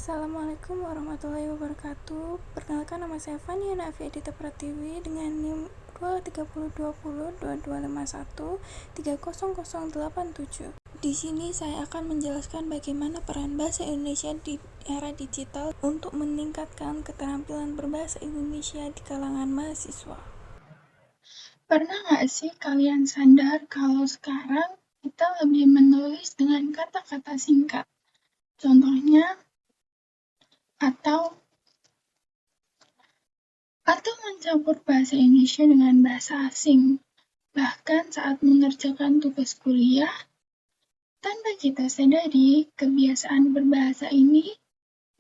Assalamualaikum warahmatullahi wabarakatuh. Perkenalkan, nama saya Fani Hanafi Edita Pratiwi dengan NIM 230202251300087. Di sini saya akan menjelaskan bagaimana peran bahasa Indonesia di era digital untuk meningkatkan keterampilan berbahasa Indonesia di kalangan mahasiswa. Pernah nggak sih kalian sadar kalau sekarang kita lebih menulis dengan kata-kata singkat? Contohnya, atau mencampur bahasa Indonesia dengan bahasa asing. Bahkan saat mengerjakan tugas kuliah, tanpa kita sadari, kebiasaan berbahasa ini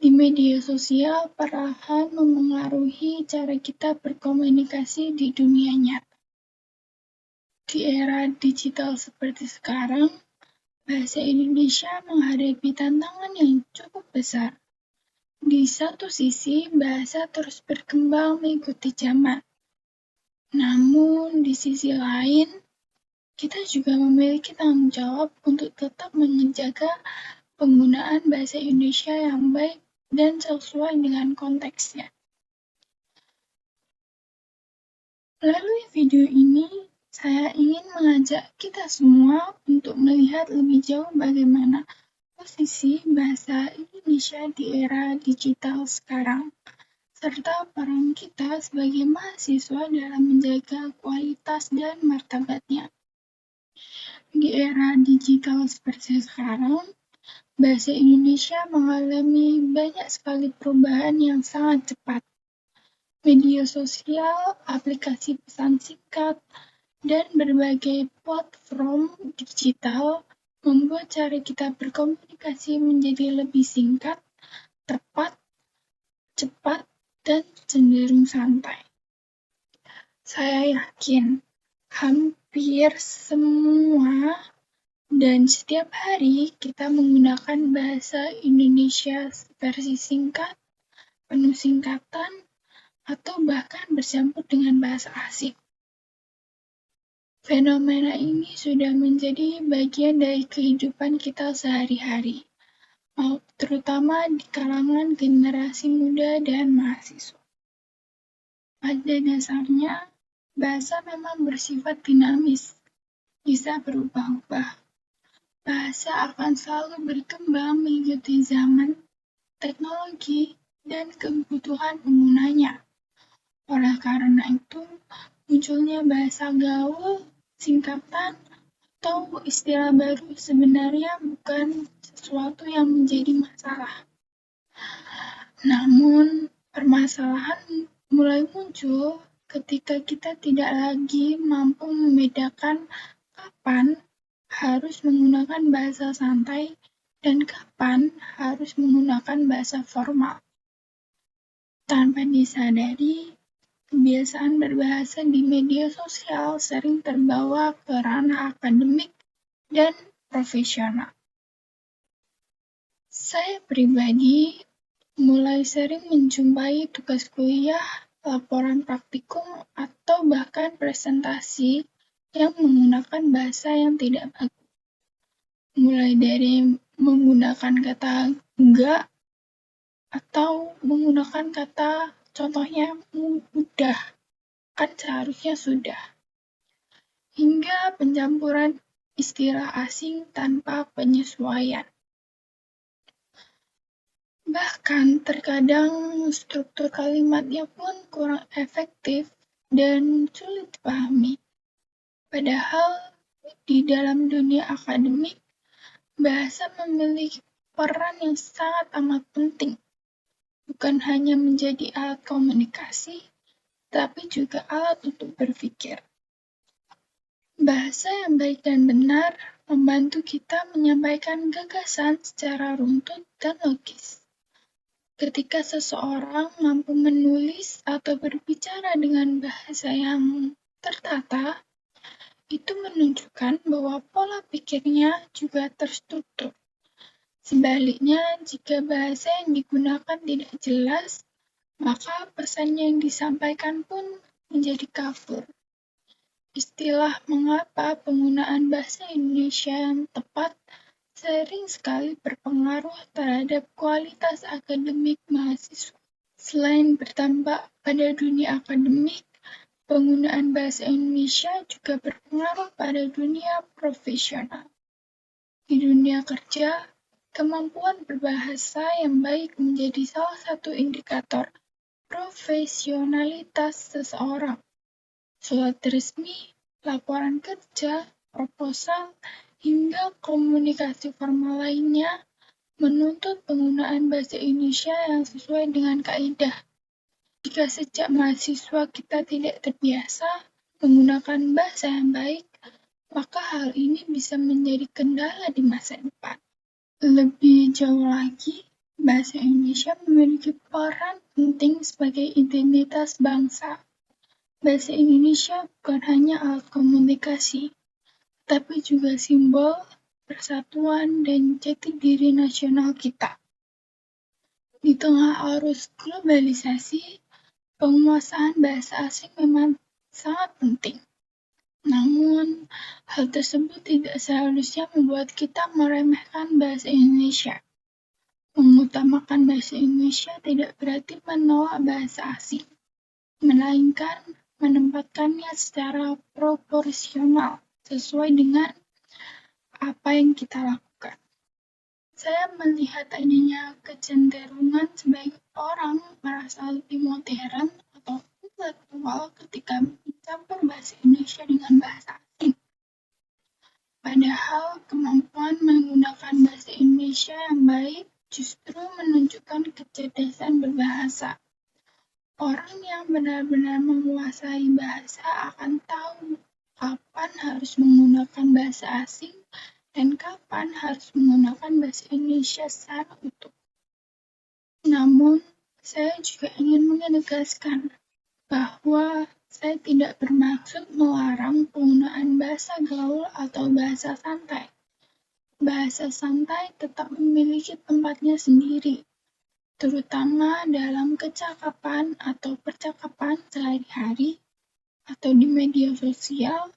di media sosial perlahan memengaruhi cara kita berkomunikasi di dunia nyata. Di era digital seperti sekarang, bahasa Indonesia menghadapi tantangan yang cukup besar. Di satu sisi, bahasa terus berkembang mengikuti zaman. Namun, di sisi lain, kita juga memiliki tanggung jawab untuk tetap menjaga penggunaan bahasa Indonesia yang baik dan sesuai dengan konteksnya. Melalui video ini, saya ingin mengajak kita semua untuk melihat lebih jauh bagaimana posisi bahasa Indonesia di era digital sekarang, serta peran kita sebagai mahasiswa dalam menjaga kualitas dan martabatnya. Di era digital seperti sekarang, bahasa Indonesia mengalami banyak sekali perubahan yang sangat cepat. Media sosial, aplikasi pesan singkat, dan berbagai platform digital membuat cara kita berkomunikasi menjadi lebih singkat, tepat, cepat, dan cenderung santai. Saya yakin hampir semua dan setiap hari kita menggunakan bahasa Indonesia versi singkat, penuh singkatan, atau bahkan bercampur dengan bahasa asing. Fenomena ini sudah menjadi bagian dari kehidupan kita sehari-hari, terutama di kalangan generasi muda dan mahasiswa. Pada dasarnya, bahasa memang bersifat dinamis, bisa berubah-ubah. Bahasa akan selalu berkembang mengikuti zaman, teknologi, dan kebutuhan penggunanya. Oleh karena itu, munculnya bahasa gaul, singkatan, atau istilah baru sebenarnya bukan sesuatu yang menjadi masalah. Namun, permasalahan mulai muncul ketika kita tidak lagi mampu membedakan kapan harus menggunakan bahasa santai dan kapan harus menggunakan bahasa formal. Tanpa disadari, kebiasaan berbahasa di media sosial sering terbawa ke ranah akademik dan profesional. Saya pribadi mulai sering menjumpai tugas kuliah, laporan praktikum, atau bahkan presentasi yang menggunakan bahasa yang tidak bagus. Mulai dari menggunakan kata enggak atau menggunakan kata contohnya udah, kan seharusnya sudah. Hingga pencampuran istilah asing tanpa penyesuaian. Bahkan terkadang struktur kalimatnya pun kurang efektif dan sulit dipahami. Padahal di dalam dunia akademik, bahasa memiliki peran yang sangat amat penting. Bukan hanya menjadi alat komunikasi, tapi juga alat untuk berpikir. Bahasa yang baik dan benar membantu kita menyampaikan gagasan secara runtut dan logis. Ketika seseorang mampu menulis atau berbicara dengan bahasa yang tertata, itu menunjukkan bahwa pola pikirnya juga terstruktur. Sebaliknya, jika bahasa yang digunakan tidak jelas, maka pesan yang disampaikan pun menjadi kafur. Istilah mengapa penggunaan bahasa Indonesia yang tepat sering sekali berpengaruh terhadap kualitas akademik mahasiswa. Selain berdampak pada dunia akademik, penggunaan bahasa Indonesia juga berpengaruh pada dunia profesional. Di dunia kerja, kemampuan berbahasa yang baik menjadi salah satu indikator profesionalitas seseorang. Surat resmi, laporan kerja, proposal, hingga komunikasi formal lainnya menuntut penggunaan bahasa Indonesia yang sesuai dengan kaidah. Jika sejak mahasiswa kita tidak terbiasa menggunakan bahasa yang baik, maka hal ini bisa menjadi kendala di masa depan. Lebih jauh lagi, bahasa Indonesia memiliki peran penting sebagai identitas bangsa. Bahasa Indonesia bukan hanya alat komunikasi, tapi juga simbol persatuan dan jati diri nasional kita. Di tengah arus globalisasi, penguasaan bahasa asing memang sangat penting. Namun, hal tersebut tidak seharusnya membuat kita meremehkan bahasa Indonesia. Mengutamakan bahasa Indonesia tidak berarti menolak bahasa asing, melainkan menempatkannya secara proporsional sesuai dengan apa yang kita lakukan. Saya melihat adanya kecenderungan sebagai orang merasa lebih modern atau intelektual ketika mencampur bahasa Indonesia dengan bahasa asing. Padahal kemampuan menggunakan bahasa Indonesia yang baik justru menunjukkan kecerdasan berbahasa. Orang yang benar-benar menguasai bahasa akan tahu kapan harus menggunakan bahasa asing dan kapan harus menggunakan bahasa Indonesia secara utuh. Namun, saya juga ingin menegaskan bahwa saya tidak bermaksud melarang penggunaan bahasa gaul atau bahasa santai. Bahasa santai tetap memiliki tempatnya sendiri, terutama dalam kecakapan atau percakapan sehari-hari atau di media sosial.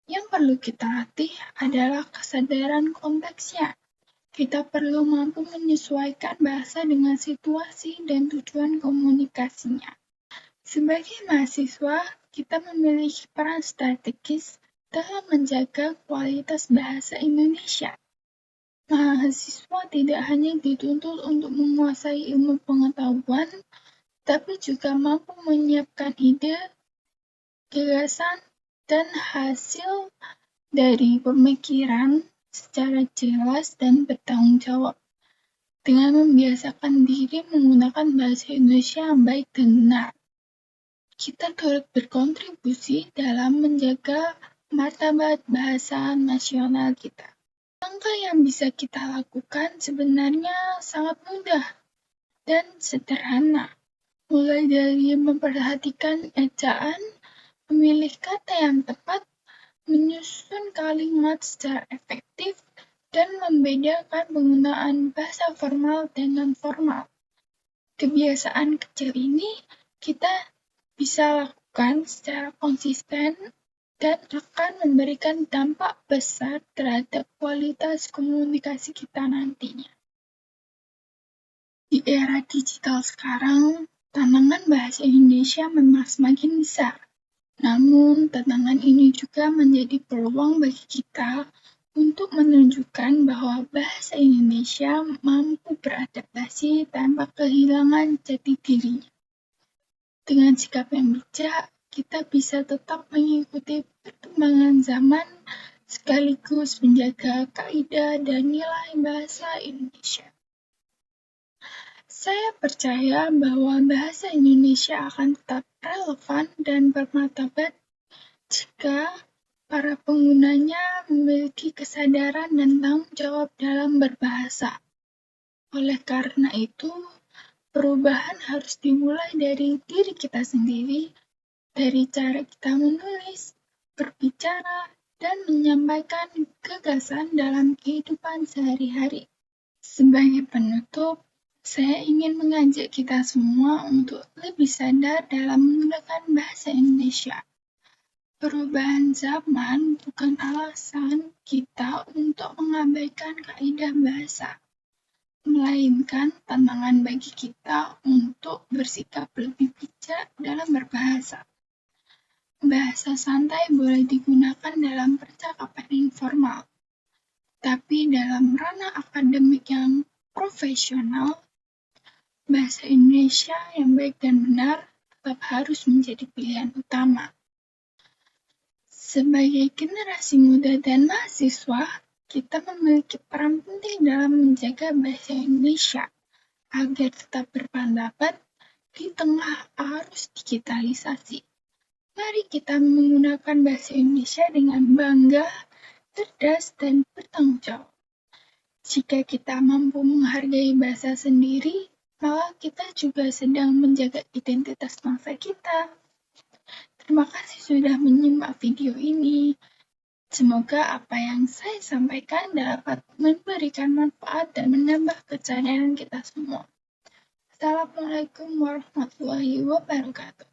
Yang perlu kita latih adalah kesadaran konteksnya. Kita perlu mampu menyesuaikan bahasa dengan situasi dan tujuan komunikasinya. Sebagai mahasiswa, kita memiliki peran strategis dalam menjaga kualitas bahasa Indonesia. Mahasiswa tidak hanya dituntut untuk menguasai ilmu pengetahuan, tapi juga mampu menyiapkan ide, gagasan, dan hasil dari pemikiran secara jelas dan bertanggung jawab. Dengan membiasakan diri menggunakan bahasa Indonesia yang baik dan benar, kita turut berkontribusi dalam menjaga martabat bahasa nasional kita. Langkah yang bisa kita lakukan sebenarnya sangat mudah dan sederhana. Mulai dari memperhatikan ejaan, memilih kata yang tepat, menyusun kalimat secara efektif, dan membedakan penggunaan bahasa formal dan non-formal. Kebiasaan kecil ini kita bisa lakukan secara konsisten dan akan memberikan dampak besar terhadap kualitas komunikasi kita nantinya. Di era digital sekarang, tantangan bahasa Indonesia memang semakin besar. Namun, tantangan ini juga menjadi peluang bagi kita untuk menunjukkan bahwa bahasa Indonesia mampu beradaptasi tanpa kehilangan jati dirinya. Dengan sikap yang bijak, kita bisa tetap mengikuti perkembangan zaman sekaligus menjaga kaidah dan nilai bahasa Indonesia. Saya percaya bahwa bahasa Indonesia akan tetap relevan dan bermartabat jika para penggunanya memiliki kesadaran dan tanggung jawab dalam berbahasa. Oleh karena itu, perubahan harus dimulai dari diri kita sendiri, dari cara kita menulis, berbicara, dan menyampaikan gagasan dalam kehidupan sehari-hari. Sebagai penutup, saya ingin mengajak kita semua untuk lebih sadar dalam menggunakan bahasa Indonesia. Perubahan zaman bukan alasan kita untuk mengabaikan kaidah bahasa, melainkan tantangan bagi kita untuk bersikap lebih bijak dalam berbahasa. Bahasa santai boleh digunakan dalam percakapan informal, tapi dalam ranah akademik yang profesional, bahasa Indonesia yang baik dan benar tetap harus menjadi pilihan utama. Sebagai generasi muda dan mahasiswa, kita memiliki peran penting dalam menjaga bahasa Indonesia agar tetap berpendapat di tengah arus digitalisasi. Mari kita menggunakan bahasa Indonesia dengan bangga, cerdas, dan bertanggung jawab. Jika kita mampu menghargai bahasa sendiri, maka kita juga sedang menjaga identitas bangsa kita. Terima kasih sudah menyimak video ini. Semoga apa yang saya sampaikan dapat memberikan manfaat dan menambah kesadaran kita semua. Assalamualaikum warahmatullahi wabarakatuh.